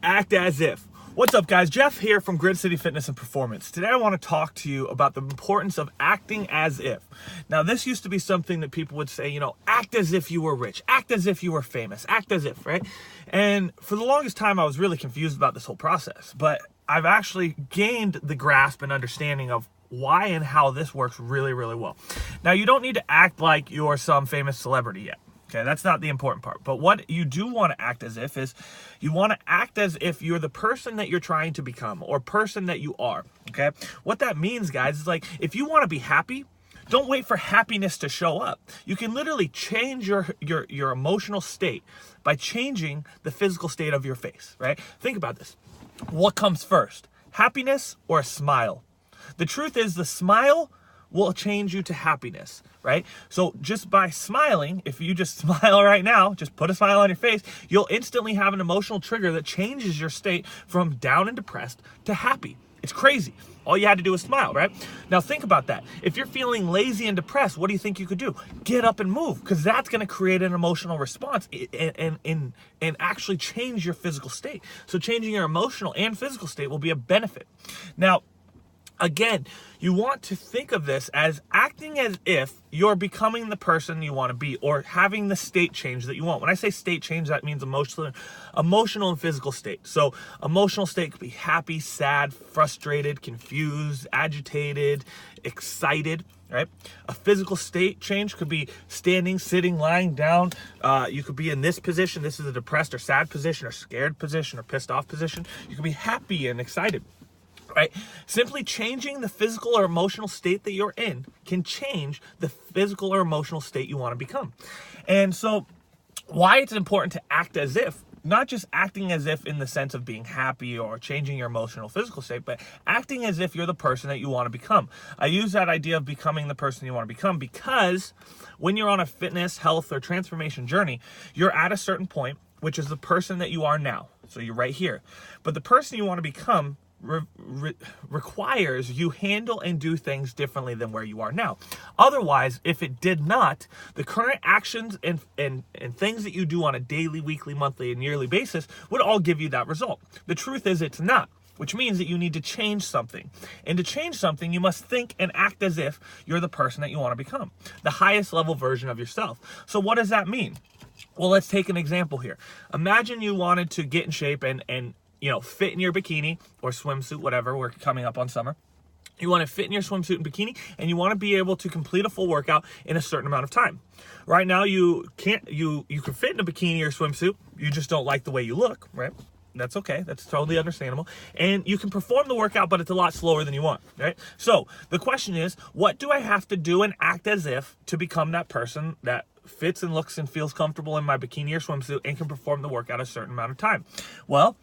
Act as if. What's up, guys? Jeff here from Grid City Fitness and Performance. Today I want to talk to you about the importance of acting as if. Now, this used to be something that people would say, act as if you were rich, act as if you were famous, act as if, right? And for the longest time, I was really confused about this whole process, but I've actually gained the grasp and understanding of why and how this works really, really well. Now, you don't need to act like you're some famous celebrity yet. Okay, that's not the important part. But what you do want to act as if is you want to act as if you're the person that you're trying to become or person that you are. Okay, what that means, guys, is like if you want to be happy, don't wait for happiness to show up. You can literally change your emotional state by changing the physical state of your face, right? Think about this. What comes first, happiness or a smile? The truth is the smile will change you to happiness, right? So just by smiling, if you just smile right now, just put a smile on your face, you'll instantly have an emotional trigger that changes your state from down and depressed to happy. It's crazy. All you had to do was smile, right? Now think about that. If you're feeling lazy and depressed, what do you think you could do? Get up and move, because that's going to create an emotional response and actually change your physical state. So changing your emotional and physical state will be a benefit. Now, again, you want to think of this as acting as if you're becoming the person you want to be or having the state change that you want. When I say state change, that means emotional and physical state. So emotional state could be happy, sad, frustrated, confused, agitated, excited, right? A physical state change could be standing, sitting, lying down. You could be in this position. This is a depressed or sad position or scared position or pissed off position. You could be happy and excited. Right? Simply changing the physical or emotional state that you're in can change the physical or emotional state you want to become. And so why it's important to act as if, not just acting as if in the sense of being happy or changing your emotional physical state, but acting as if you're the person that you want to become. I use that idea of becoming the person you want to become because when you're on a fitness, health, or transformation journey, you're at a certain point, which is the person that you are now. So you're right here. But the person you want to become requires you handle and do things differently than where you are now. Otherwise, if it did not, the current actions and things that you do on a daily, weekly, monthly, and yearly basis would all give you that result. The truth is it's not, which means that you need to change something. And to change something, you must think and act as if you're the person that you want to become, the highest level version of yourself. So what does that mean? Well, let's take an example here. Imagine you wanted to get in shape and fit in your bikini or swimsuit, whatever. We're coming up on summer. You want to fit in your swimsuit and bikini, and you want to be able to complete a full workout in a certain amount of time. Right now, you can't. You can fit in a bikini or swimsuit. You just don't like the way you look, right? That's okay. That's totally understandable. And you can perform the workout, but it's a lot slower than you want, right? So the question is, what do I have to do and act as if to become that person that fits and looks and feels comfortable in my bikini or swimsuit and can perform the workout a certain amount of time? Well,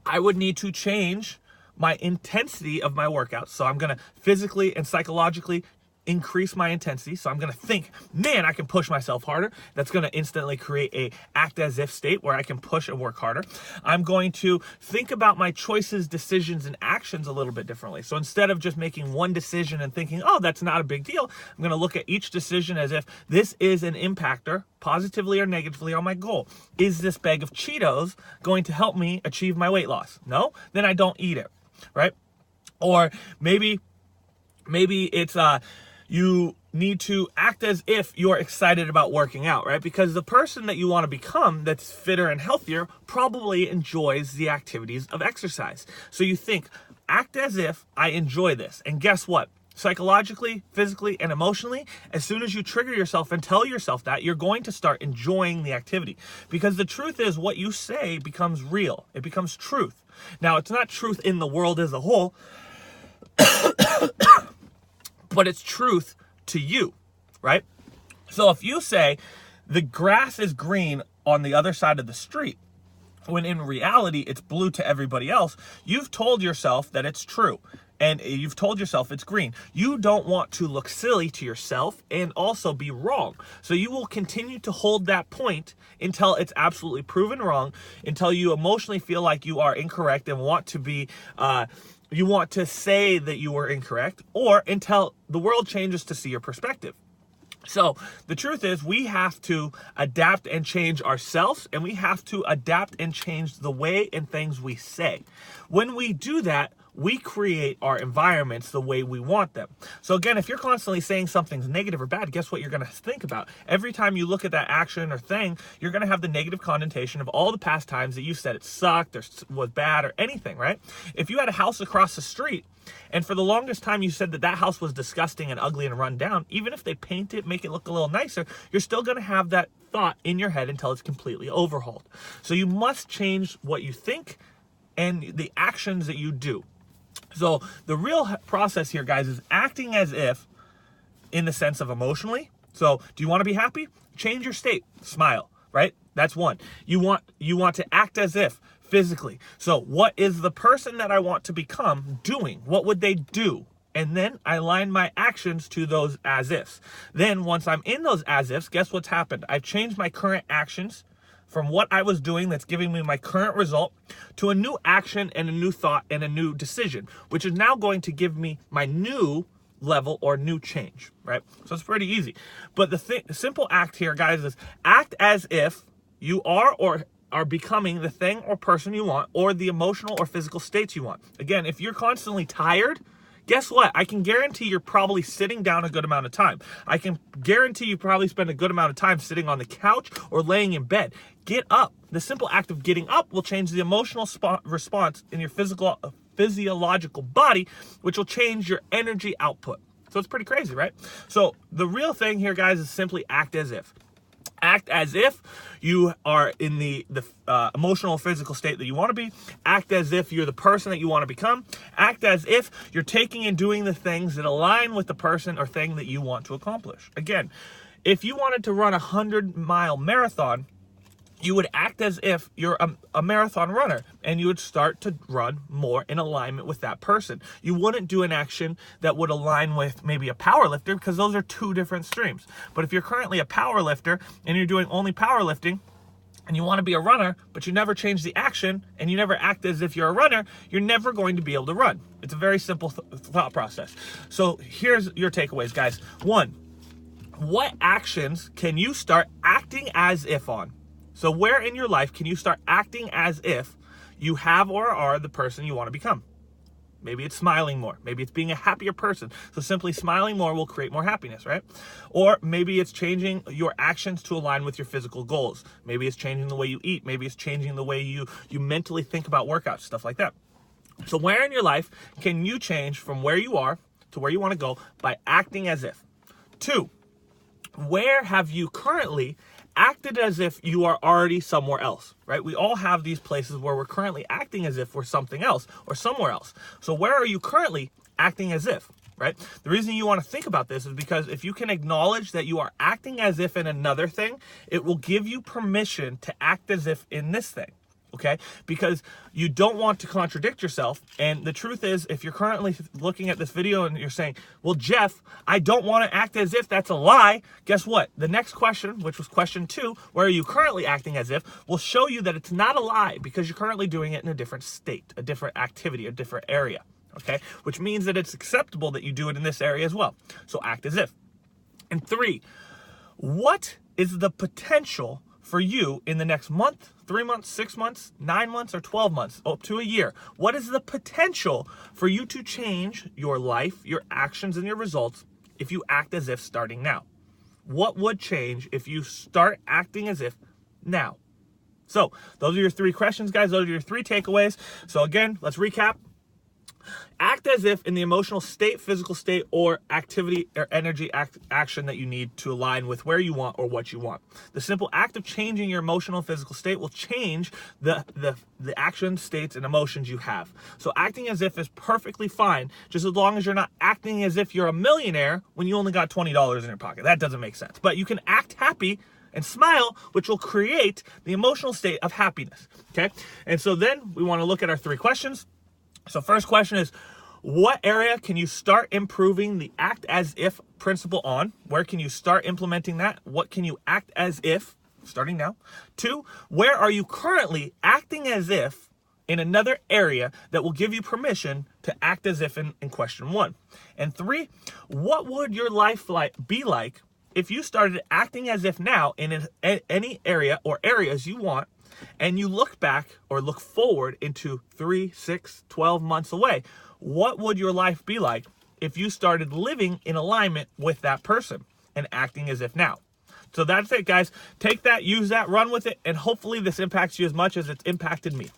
I would need to change my intensity of my workouts. So I'm going to physically and psychologically increase my intensity. So I'm going to think, man, I can push myself harder. That's going to instantly create a act as if state where I can push and work harder. I'm going to think about my choices, decisions, and actions a little bit differently. So instead of just making one decision and thinking, oh, that's not a big deal, I'm going to look at each decision as if this is an impactor, positively or negatively, on my goal. Is this bag of Cheetos going to help me achieve my weight loss? No? Then I don't eat it, right? Or maybe it's you need to act as if you're excited about working out, right? Because the person that you want to become that's fitter and healthier probably enjoys the activities of exercise. So you think, act as if I enjoy this. And guess what? Psychologically, physically, and emotionally, as soon as you trigger yourself and tell yourself that, you're going to start enjoying the activity. Because the truth is, what you say becomes real. It becomes truth. Now, it's not truth in the world as a whole, but it's truth to you, right? So if you say the grass is green on the other side of the street, when in reality it's blue to everybody else, you've told yourself that it's true. And you've told yourself it's green. You don't want to look silly to yourself and also be wrong. So you will continue to hold that point until it's absolutely proven wrong, until you emotionally feel like you are incorrect and want to be you want to say that you were incorrect, or until the world changes to see your perspective. So the truth is we have to adapt and change ourselves, and we have to adapt and change the way and things we say. When we do that, we create our environments the way we want them. So again, if you're constantly saying something's negative or bad, guess what you're going to think about? Every time you look at that action or thing, you're going to have the negative connotation of all the past times that you said it sucked or was bad or anything, right? If you had a house across the street and for the longest time you said that that house was disgusting and ugly and run down, even if they paint it, make it look a little nicer, you're still going to have that thought in your head until it's completely overhauled. So you must change what you think and the actions that you do. So the real process here, guys, is acting as if in the sense of emotionally. So do you want to be happy? Change your state. Smile, right? That's one. You want to act as if physically. So what is the person that I want to become doing? What would they do? And then I align my actions to those as ifs. Then once I'm in those as ifs, guess what's happened? I've changed my current actions from what I was doing that's giving me my current result to a new action and a new thought and a new decision, which is now going to give me my new level or new change, right? So it's pretty easy. But the simple act here, guys, is act as if you are or are becoming the thing or person you want or the emotional or physical states you want. Again, if you're constantly tired, guess what? I can guarantee you're probably sitting down a good amount of time. I can guarantee you probably spend a good amount of time sitting on the couch or laying in bed. Get up. The simple act of getting up will change the emotional response in your physiological body, which will change your energy output. So it's pretty crazy, right? So the real thing here, guys, is simply act as if. Act as if you are in the emotional physical state that you want to be. Act as if you're the person that you want to become. Act as if you're taking and doing the things that align with the person or thing that you want to accomplish. Again, if you wanted to run a 100-mile marathon, you would act as if you're a marathon runner and you would start to run more in alignment with that person. You wouldn't do an action that would align with maybe a power lifter because those are two different streams. But if you're currently a power lifter and you're doing only powerlifting and you want to be a runner, but you never change the action and you never act as if you're a runner, you're never going to be able to run. It's a very simple thought process. So here's your takeaways, guys. 1, what actions can you start acting as if on? So where in your life can you start acting as if you have or are the person you want to become? Maybe it's smiling more. Maybe it's being a happier person. So simply smiling more will create more happiness, right? Or maybe it's changing your actions to align with your physical goals. Maybe it's changing the way you eat. Maybe it's changing the way you mentally think about workouts, stuff like that. So where in your life can you change from where you are to where you want to go by acting as if? 2, where have you currently acted as if you are already somewhere else, right? We all have these places where we're currently acting as if we're something else or somewhere else. So where are you currently acting as if, right? The reason you want to think about this is because if you can acknowledge that you are acting as if in another thing, it will give you permission to act as if in this thing. Okay, because you don't want to contradict yourself. And the truth is, if you're currently looking at this video and you're saying, well, Jeff, I don't want to act as if, that's a lie. Guess what? The next question, which was question 2, where are you currently acting as if, will show you that it's not a lie because you're currently doing it in a different state, a different activity, a different area. Okay, which means that it's acceptable that you do it in this area as well. So act as if. And 3, what is the potential for you in the next month, 3 months, 6 months, 9 months, or 12 months, up to a year? What is the potential for you to change your life, your actions, and your results if you act as if starting now? What would change if you start acting as if now? So those are your 3 questions, guys. Those are your 3 takeaways. So again, let's recap. Act as if in the emotional state, physical state, or activity or energy action that you need to align with where you want or what you want. The simple act of changing your emotional physical state will change the actions, states, and emotions you have. So acting as if is perfectly fine, just as long as you're not acting as if you're a millionaire when you only got $20 in your pocket. That doesn't make sense. But you can act happy and smile, which will create the emotional state of happiness. Okay? And so then we want to look at our 3 questions. So first question is, what area can you start improving the act as if principle on? Where can you start implementing that? What can you act as if starting now? 2, where are you currently acting as if in another area that will give you permission to act as if in question 1? And 3, what would your life be like if you started acting as if now in any area or areas you want, and you look back or look forward into 3, 6, 12 months away, what would your life be like if you started living in alignment with that person and acting as if now? So that's it, guys. Take that, use that, run with it, and hopefully this impacts you as much as it's impacted me.